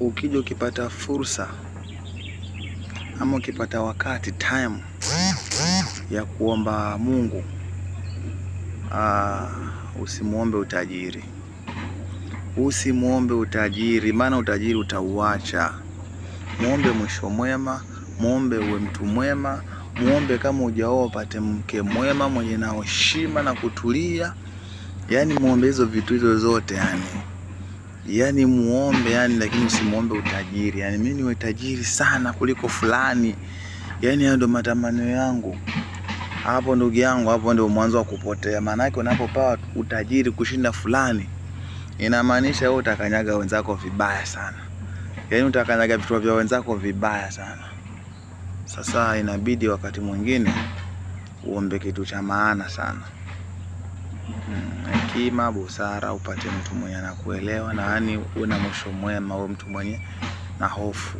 ukija ukipata fursa ama ukipata wakati time ya kuomba Mungu, usimuombe utajiri. Usimuombe utajiri, maana utajiri utauacha. Muombe mwisho mwema, muombe uwe mtu mwema, muombe kama hujaoa upate mke mwema mwenye na heshima na kutulia. Yani muombe hizo vitu hizo zote yani muombe lakini usimuombe utajiri. Yani mimi niwe tajiri sana kuliko fulani. Yani hayo ndo matamanio yangu. Hapo ndugu yangu, hapo ndio mwanzo wa kupotea. Maana yake unapopewa utajiri kushinda fulani, inamaanisha wewe utakanyaga wenzako vibaya sana. Yani utakanyaga vitu vya wenzako vibaya sana. Sasa inabidi wakati mwingine uombe kitu cha maana sana. Hekima, busara, upate mtu mwenye anakuelewa na una mwisho mwema, wewe mtu mwenye na hofu.